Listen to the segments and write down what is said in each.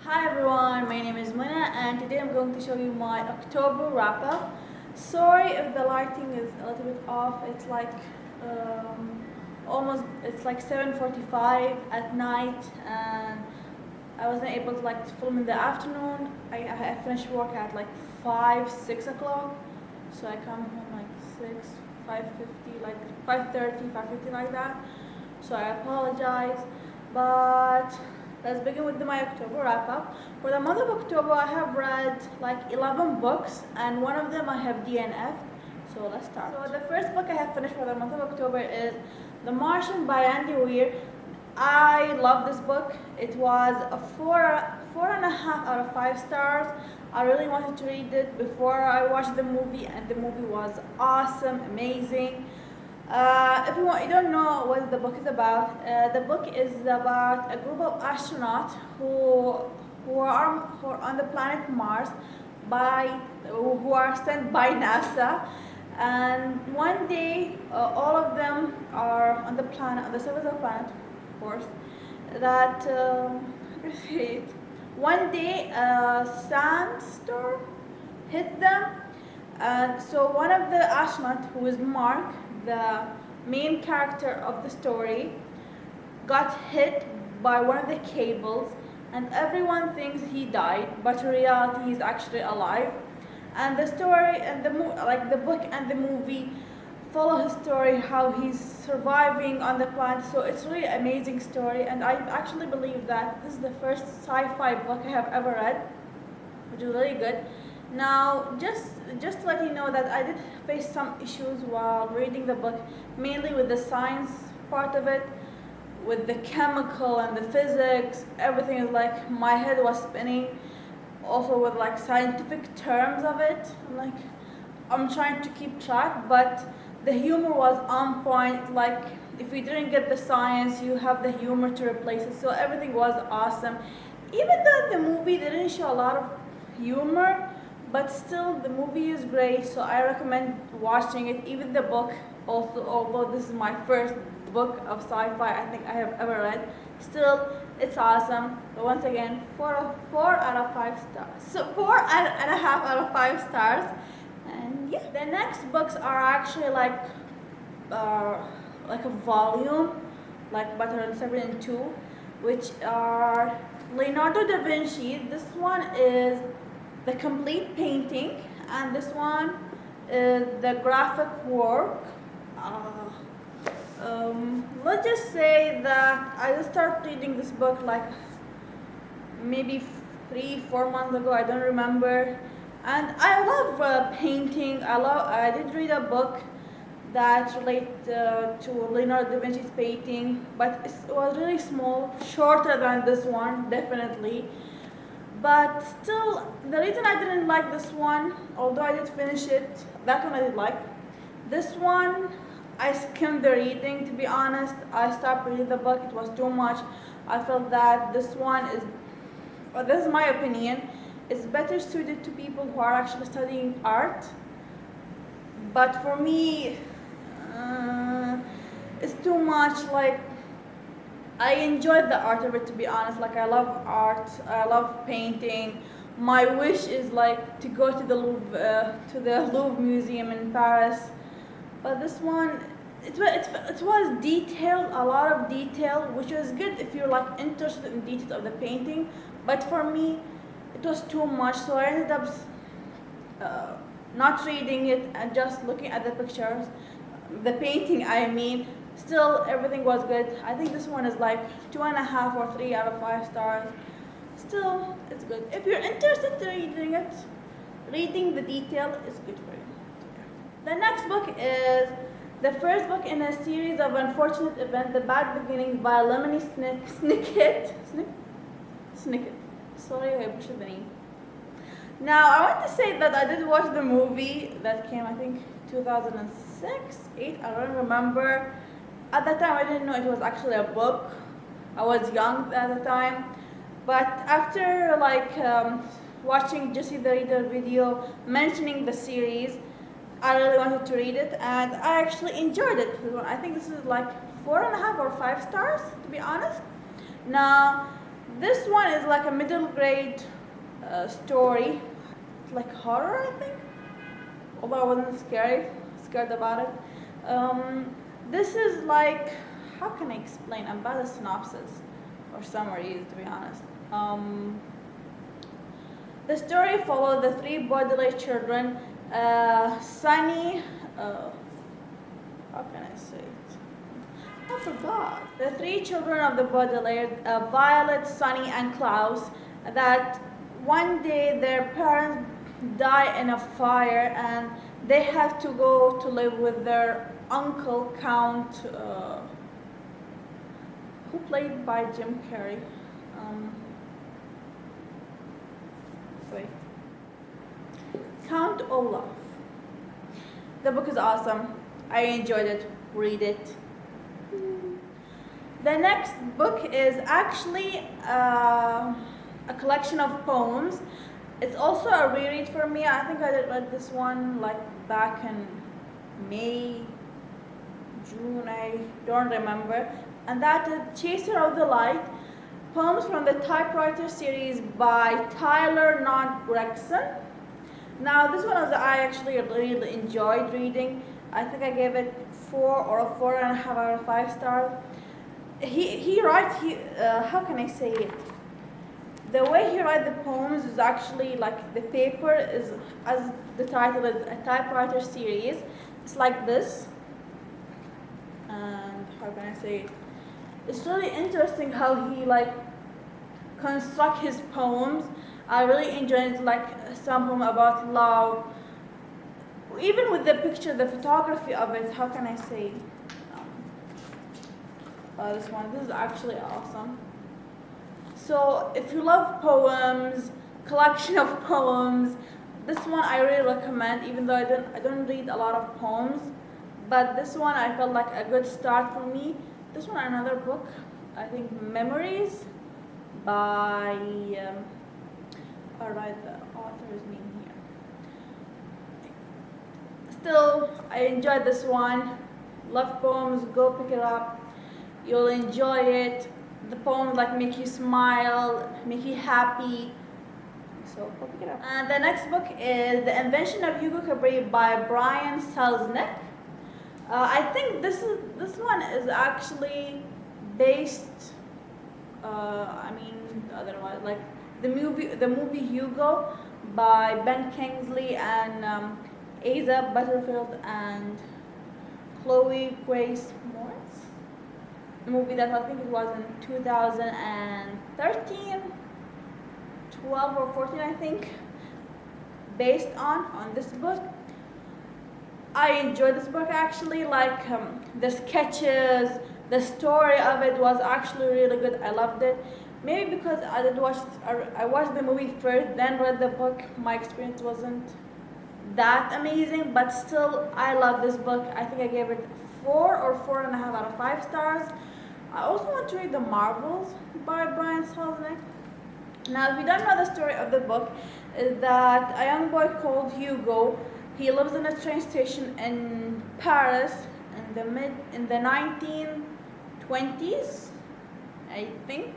Hi everyone, my name is Muna and today I'm going to show you my October wrap up. Sorry if the lighting is a little bit off. It's like it's like 7:45 at night and I wasn't able to film in the afternoon. I finished work at like 6 o'clock. So I come home like 6, 5:50, like 5:30, 5:50 like that. So I apologize, but let's begin with my October wrap up. For the month of October, I have read like 11 books, and one of them I have DNF. So let's start. So the first book I have finished for the month of October is The Martian by Andy Weir. I love this book. It was a 4.5 out of 5 stars. I really wanted to read it before I watched the movie, and the movie was awesome, amazing. If you don't know what the book is about, the book is about a group of astronauts who are on the planet Mars who are sent by NASA. And one day, all of them are on the surface of the planet, of course. That one day a sandstorm hit them, and so one of the astronauts, who is Mark, the main character of the story, got hit by one of the cables, and everyone thinks he died, but in reality he's actually alive. And the story and the book and the movie follow his story, how he's surviving on the planet. So it's really an amazing story, and I actually believe that this is the first sci-fi book I have ever read, which is really good. Now, just to let you know that I did face some issues while reading the book, mainly with the science part of it, with the chemical and the physics. Everything is like, my head was spinning. Also with like scientific terms of it, I'm trying to keep track, but the humor was on point. Like, if you didn't get the science, you have the humor to replace it. So everything was awesome. Even though the movie didn't show a lot of humor, but still the movie is great, so I recommend watching it. Even the book also, although this is my first book of sci-fi I think I have ever read, still it's awesome. But once again, 4 out of 5 stars. So 4.5 out of 5 stars. And yeah, the next books are actually like a volume, like Battle 7 and 2, which are Leonardo da Vinci. This one is the complete painting, and this one is the graphic work. Let's just say that I just started reading this book like maybe 3-4 months ago, I don't remember. And I love painting. I did read a book that relates to Leonardo da Vinci's painting, but it was really small, shorter than this one, definitely. But still, the reason I didn't like this one, although I did finish it, that one I did like. This one, I skimmed the reading, to be honest. I stopped reading the book, it was too much. I felt that this one is, this is my opinion, it's better suited to people who are actually studying art. But for me, it's too much. Like, I enjoyed the art of it, to be honest. Like, I love art, I love painting. My wish is like to go to the Louvre Museum in Paris. But this one, it was detailed, a lot of detail, which was good if you're like interested in details of the painting. But for me, it was too much, so I ended up not reading it and just looking at the pictures, the painting. I mean, still everything was good. I think this one is like 2.5 or 3 out of 5 stars. Still, it's good. If you're interested in reading it, reading the detail is good for you. The next book is the first book in a series of Unfortunate Events, The Bad Beginning by Lemony Snicket. Sorry, I butchered the name. Now, I want to say that I did watch the movie that came, I think, 2006, 8, I don't remember. At that time, I didn't know it was actually a book. I was young at the time. But after watching Jesse the Reader video mentioning the series, I really wanted to read it, and I actually enjoyed it. I think this is like 4.5 or 5 stars, to be honest. Now, This one is like a middle grade story. It's like horror, I think. Although I wasn't scared about it. This is like, how can I explain? I'm bad at synopsis or summaries, to be honest. The story followed the three Baudelaire children, Sunny, how can I say it? I forgot. The three children of the Baudelaire, Violet, Sunny, and Klaus, that one day their parents die in a fire and they have to go to live with their uncle, Count, who played by Jim Carrey. Wait. Count Olaf. The book is awesome. I enjoyed it. Read it. The next book is actually a collection of poems. It's also a reread for me. I think I did read this one like back in May, June, I don't remember. And that is Chaser of the Light, poems from the Typewriter series by Tyler Knott Gregson. Now this one I actually really enjoyed reading. I think I gave it 4 or a 4.5 out of 5 stars. He writes, how can I say it? The way he writes the poems is actually like the paper is, as the title is, a typewriter series. It's like this. And how can I say it? It's really interesting how he like construct his poems. I really enjoyed like some poem about love. Even with the picture, the photography of it, how can I say? This is actually awesome. So if you love poems, collection of poems, this one I really recommend, even though I don't read a lot of poems, but this one I felt like a good start for me. This one, another book, I think Memories by, I'll write the author's name here. Still, I enjoyed this one. Love poems, go pick it up. You'll enjoy it. The poems like make you smile, make you happy. So go pick it up. And the next book is The Invention of Hugo by Brian Selznick. I think this one is actually based. Otherwise, like the movie Hugo by Ben Kingsley and Asa Butterfield and Chloe Grace Moretz. A movie that I think it was in 2013, 12 or 14, I think, based on this book. I enjoyed this book actually, like the sketches, the story of it was actually really good. I loved it. Maybe because I watched the movie first, then read the book, my experience wasn't that amazing, but still I love this book. I think I gave it 4 or 4.5 out of 5 stars. I also want to read The Marvels by Brian Selznick. Now, if you don't know the story of the book, is that a young boy called Hugo, he lives in a train station in Paris in the 1920s, I think.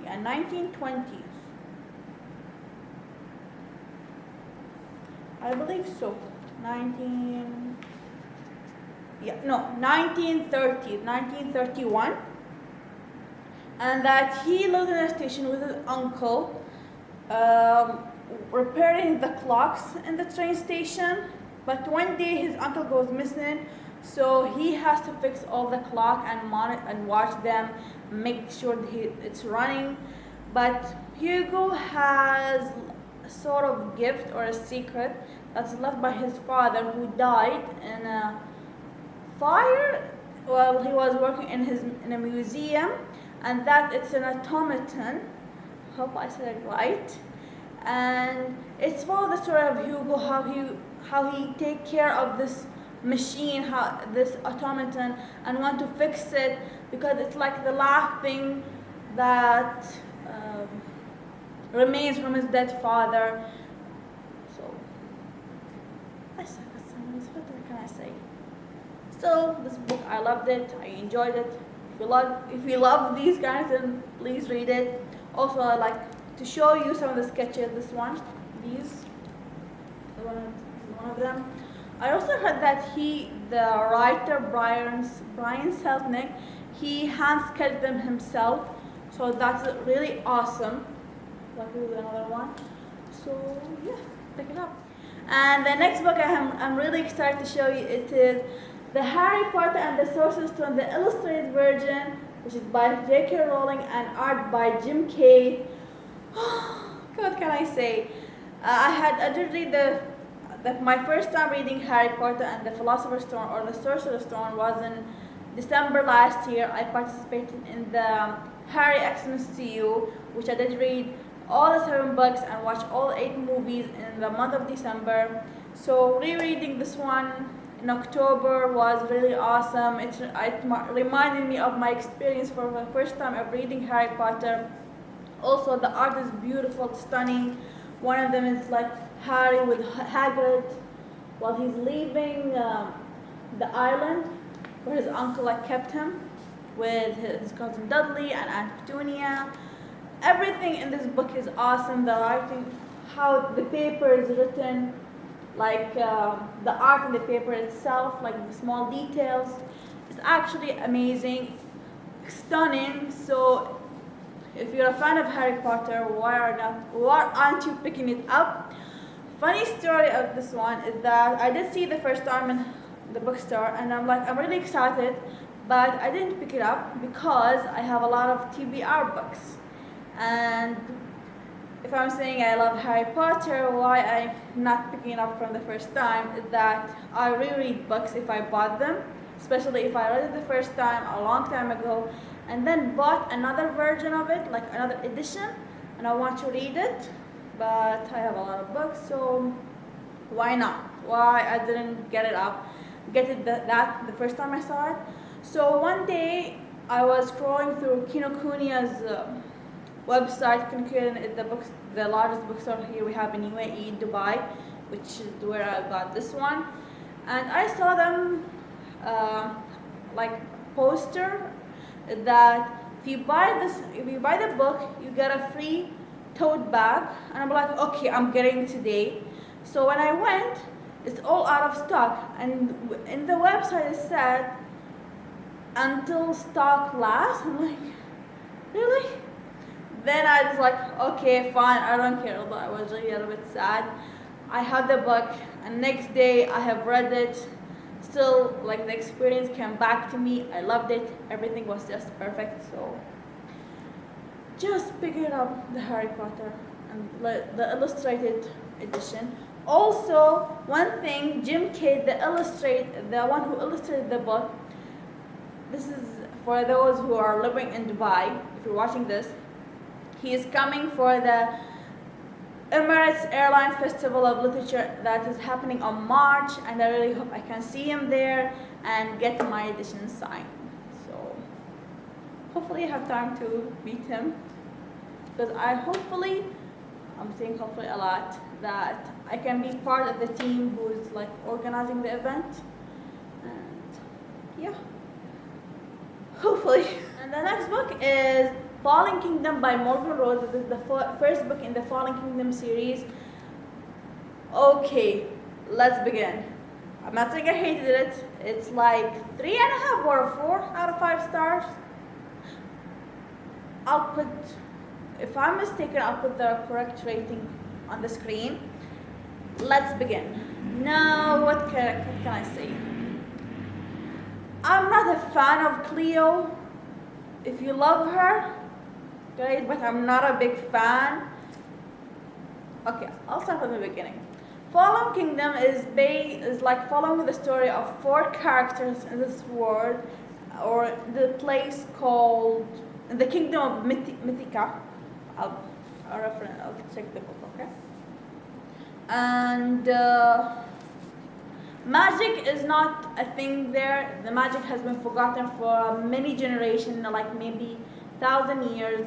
Yeah, 1920s. I believe so. 1931. And that he lives in a station with his uncle, repairing the clocks in the train station. But one day his uncle goes missing, so he has to fix all the clock and monitor and watch them, make sure it's running. But Hugo has a sort of gift or a secret that's left by his father, who died in a fire while he was working in a museum, and that it's an automaton. Hope I said it right. And it's for the story of Hugo, how he take care of this machine, this automaton, and want to fix it because it's like the last thing that remains from his dead father. So I suck at summaries. What can I say? Still, this book, I loved it. I enjoyed it. If you love these guys, then please read it. Also, I like to show you some of the sketches. This one, these, one of them. I also heard that the writer Brian Selznick, he hand sketched them himself. So that's really awesome. Like this is another one. So yeah, pick it up. And the next book I'm really excited to show you, it is The Harry Potter and the Sorcerer's Stone, the illustrated version, which is by J.K. Rowling and art by Jim Kay. What can I say? I did read my first time reading Harry Potter and the Philosopher's Stone or the Sorcerer's Stone was in December last year. I participated in the Harry Xmas to You, which I did read all the 7 books and watch all 8 movies in the month of December. So rereading this one in October was really awesome. It reminded me of my experience for the first time of reading Harry Potter. Also, the art is beautiful, stunning. One of them is like Harry with Hagrid while he's leaving the island where his uncle kept him with his cousin Dudley and Aunt Petunia. Everything in this book is awesome. The writing, how the paper is written, like the art in the paper itself, like the small details, it's actually amazing, stunning. So if you're a fan of Harry Potter, why aren't you picking it up? Funny story of this one is that I did see it the first time in the bookstore, and I'm really excited, but I didn't pick it up because I have a lot of TBR books. And if I'm saying I love Harry Potter, why I'm not picking it up from the first time is that I reread books if I bought them, especially if I read it the first time a long time ago and then bought another version of it, like another edition, and I want to read it, but I have a lot of books, so why not? Why I didn't get it the first time I saw it. So one day I was scrolling through Kinokuniya's website. Kinokuniya is the largest bookstore here we have in UAE, Dubai, which is where I got this one, and I saw them poster that if you buy the book, you get a free tote bag, and I'm like, okay, I'm getting it today. So when I went, it's all out of stock, and in the website it said until stock lasts. I'm like, really? Then I was like, okay, fine, I don't care. Although I was really a little bit sad. I have the book, and next day I have read it. Still, the experience came back to me. I loved it. Everything was just perfect. So just pick it up, the Harry Potter and the illustrated edition. Also, one thing, Jim Kay, the one who illustrated the book. This is for those who are living in Dubai. If you're watching this, he is coming for the Emirates Airline Festival of Literature that is happening on March, and I really hope I can see him there and get my edition signed. So hopefully I have time to meet him, because I'm saying hopefully a lot, that I can be part of the team who is organizing the event, and yeah, hopefully. And the next book is Fallen Kingdom by Morgan Rose. This is the first book in the Fallen Kingdom series. Okay, let's begin. I'm not saying I hated it. It's 3.5 or 4 out of 5 stars. If I'm mistaken, I'll put the correct rating on the screen. Let's begin. Now, what can I say? I'm not a fan of Cleo. If you love her, great, but I'm not a big fan. Okay, I'll start from the beginning. Fallen Kingdom is following the story of 4 characters in this world, or the place called the Kingdom of Mythica. I'll check the book, okay? And magic is not a thing there. The magic has been forgotten for many generations, maybe 1,000 years,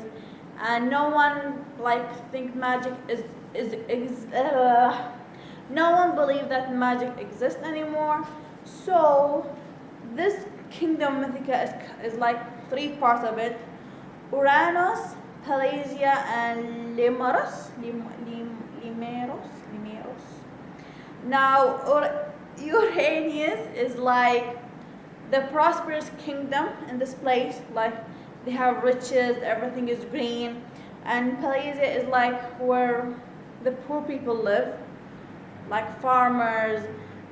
and no one think magic no one believes that magic exists anymore. So this Kingdom Mythica is 3 parts of it: Uranus, Pelagia and Limeros. Now, Uranus is like the prosperous kingdom in this place. Like they have riches, everything is green, and Pelagia is like where the poor people live, like farmers.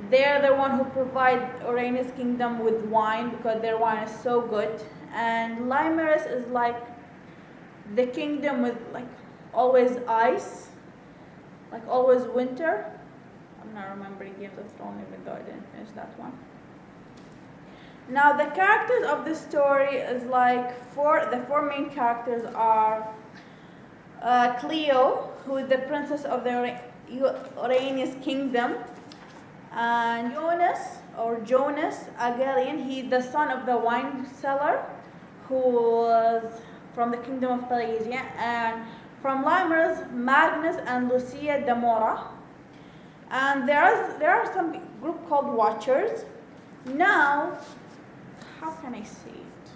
They're the one who provide Uranus kingdom with wine because their wine is so good. And Limeris is like the kingdom with like always ice, like always winter. I'm not remembering Games of Thrones even though I didn't finish that one. Now the characters of the story is like the four main characters are Cleo, who is the princess of the Uranus kingdom, and Jonas Agalian, he's the son of the wine seller who was from the kingdom of Pelagia, and from Limers, Magnus and Lucia de Mora. And there are some group called Watchers. Now, how can I say it?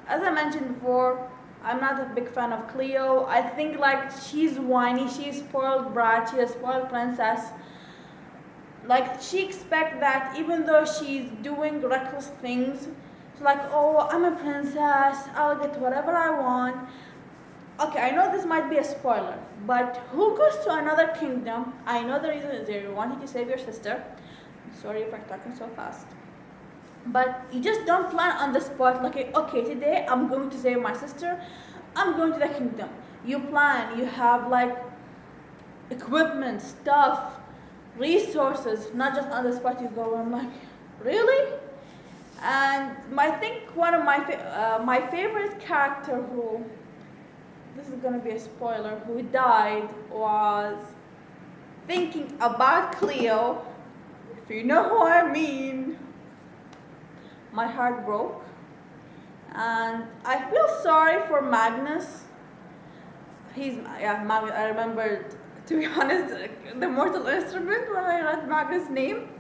As I mentioned before, I'm not a big fan of Cleo. I think like she's whiny, she's spoiled brat, she's a spoiled princess. Like she expects that even though she's doing reckless things, she's like, oh, I'm a princess, I'll get whatever I want. Okay, I know this might be a spoiler, but who goes to another kingdom? I know the reason is they wanted to save your sister. I'm sorry if I'm talking so fast. But you just don't plan on the spot, like, okay, today I'm going to save my sister, I'm going to the kingdom. You plan, you have like equipment, stuff, resources, not just on the spot you go. I'm like, really? And I think one of my favorite character who, this is gonna be a spoiler, who died was thinking about Cleo. If you know who I mean. My heart broke. And I feel sorry for Magnus. Magnus, I remembered, to be honest, the Mortal Instrument when I read Magnus' name.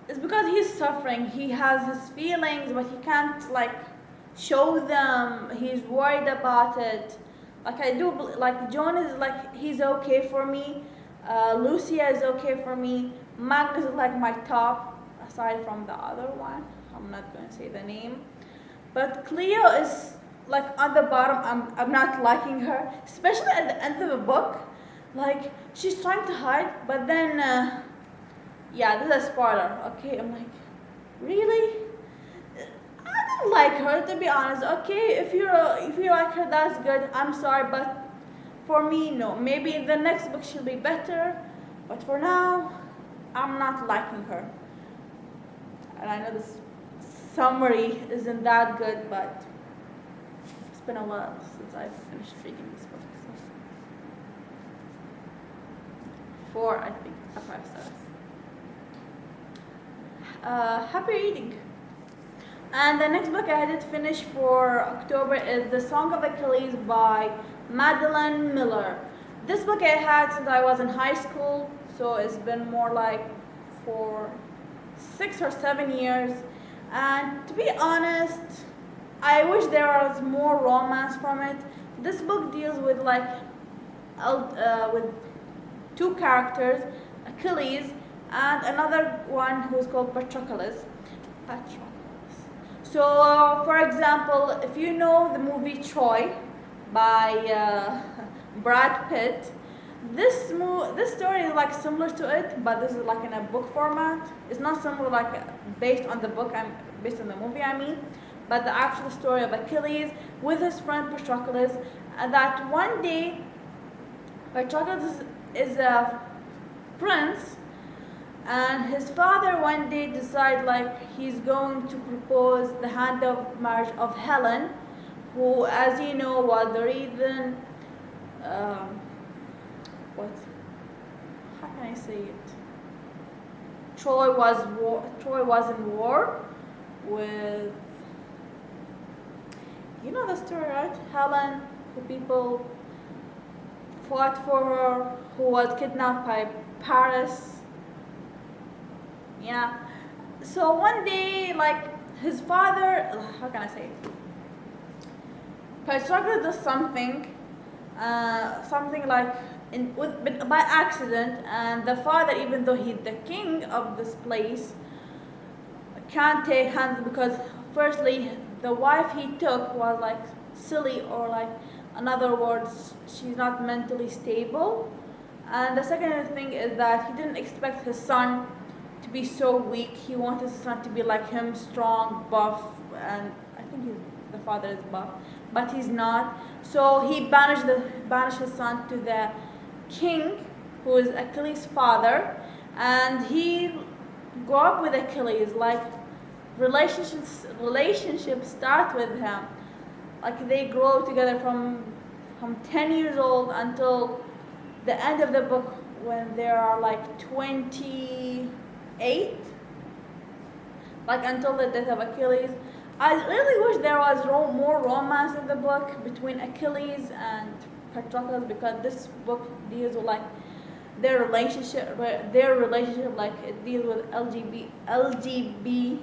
It's because he's suffering. He has his feelings, but he can't like show them. He's worried about it. Like I do, like John is like, he's okay for me. Lucia is okay for me. Magnus is like my top, aside from the other one. I'm not going to say the name. But Cleo is like on the bottom. I'm not liking her, especially at the end of the book. Like she's trying to hide, but then, yeah, this is a spoiler. Okay, I'm like, really? I don't like her, to be honest. Okay, if you like her, that's good. I'm sorry, but for me, no. Maybe in the next book she'll be better, but for now, I'm not liking her. And I know this summary isn't that good, but it's been a while since I've finished reading this book. So. 4, I think, 5 stars. Happy reading. And the next book I did finish for October is The Song of Achilles by Madeline Miller. This book I had since I was in high school, so it's been more like for 6 or 7 years. And to be honest, I wish there was more romance from it. This book deals with like with 2 characters, Achilles and another one who is called Patroclus. So, for example, if you know the movie Troy by Brad Pitt, this story is like similar to it, but this is like in a book format. It's not similar like based on the book, based on the movie, I mean, but the actual story of Achilles with his friend Patroclus, and that one day Patroclus is a prince, and his father one day decide like he's going to propose the hand of marriage of Helen, who, as you know, was the reason. How can I say it? Troy was in war with. You know the story, right? Helen, the people fought for her, who was kidnapped by Paris. Yeah. So one day, like his father, how can I say it? Patriarch does something, something like by accident, and the father, even though he's the king of this place, can't take hands because, firstly, the wife he took was like silly, or like, in other words, she's not mentally stable. And the second thing is that he didn't expect his son to be so weak. He wanted his son to be like him, strong, buff, and I think the father is buff, but he's not. So he banished his son to the king, who is Achilles' father, and he grew up with Achilles. Like, relationships start with him. Like, they grow together from 10 years old until the end of the book, when they are like 28, like until the death of Achilles. I really wish there was more romance in the book between Achilles and Patroclus, because this book deals with like their relationship, like it deals with LGBT.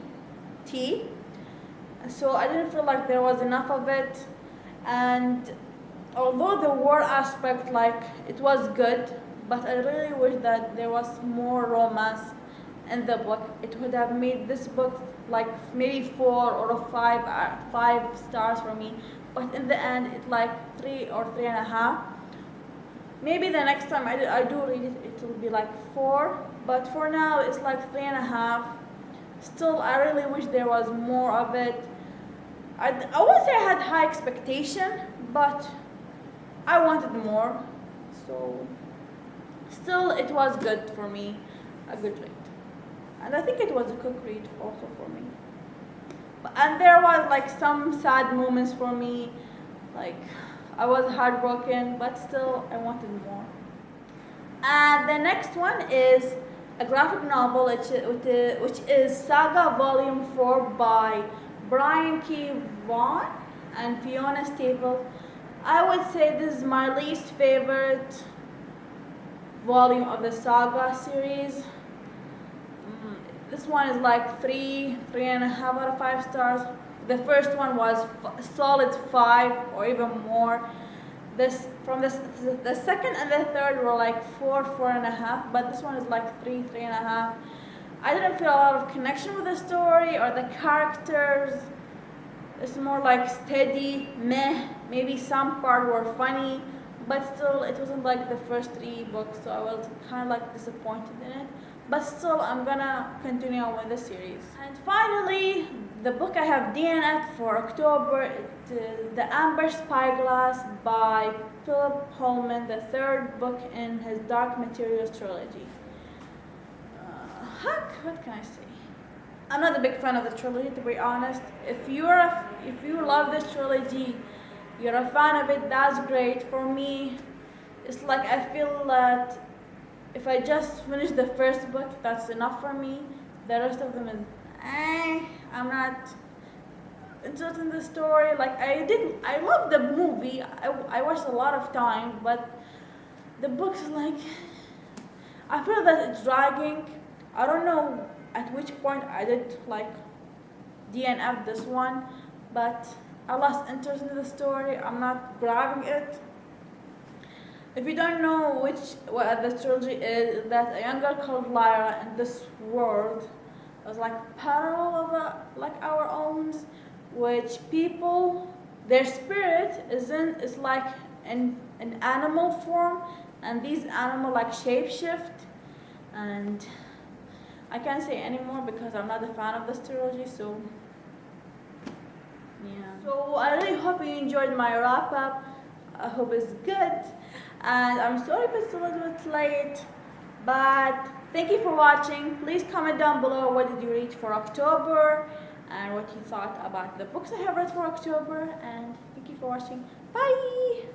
So I didn't feel like there was enough of it, and although the war aspect, like, it was good, but I really wish that there was more romance in the book. It would have made this book like maybe 4 or 5 stars for me, but in the end it's like 3 or 3.5. Maybe the next time I do read it, it will be like 4, but for now it's like 3.5. Still, I really wish there was more of it. I won't say I had high expectation, but I wanted more. So still, it was good for me, a good read. And I think it was a quick read also for me. And there was like some sad moments for me, like I was heartbroken, but still I wanted more. And the next one is a graphic novel, which is Saga Volume 4 by Brian K. Vaughan and Fiona Staples. I would say this is my least favorite volume of the Saga series. This one is like 3.5 out of 5 stars. The first one was solid 5 or even more. The second and the third were like 4.5, but this one is like 3.5. I didn't feel a lot of connection with the story or the characters. It's more like steady, meh. Maybe some parts were funny, but still it wasn't like the first 3 books, so I was kind of like disappointed in it. But still, I'm gonna continue on with the series. And finally, the book I have DNF for October, it is The Amber Spyglass by Philip Pullman, the 3rd book in his Dark Materials trilogy. What can I say? I'm not a big fan of the trilogy, to be honest. If you love this trilogy, you're a fan of it, that's great. For me, it's like I feel that if I just finish the first book, that's enough for me. The rest of them is, I'm not interested in the story. Like, I love the movie. I watched a lot of time, but the books is like, I feel that it's dragging. I don't know at which point I did like DNF this one, but I lost interest in the story. I'm not grabbing it. If you don't know what the trilogy is, that a young girl called Lyra in this world is like parallel of like our own, which people, their spirit is like in an animal form, and these animal like shapeshift, and I can't say anymore because I'm not a fan of this trilogy. So yeah. So I really hope you enjoyed my wrap up. I hope it's good. And I'm sorry if it's a little bit late, but thank you for watching. Please comment down below what did you read for October and what you thought about the books I have read for October. And thank you for watching. Bye!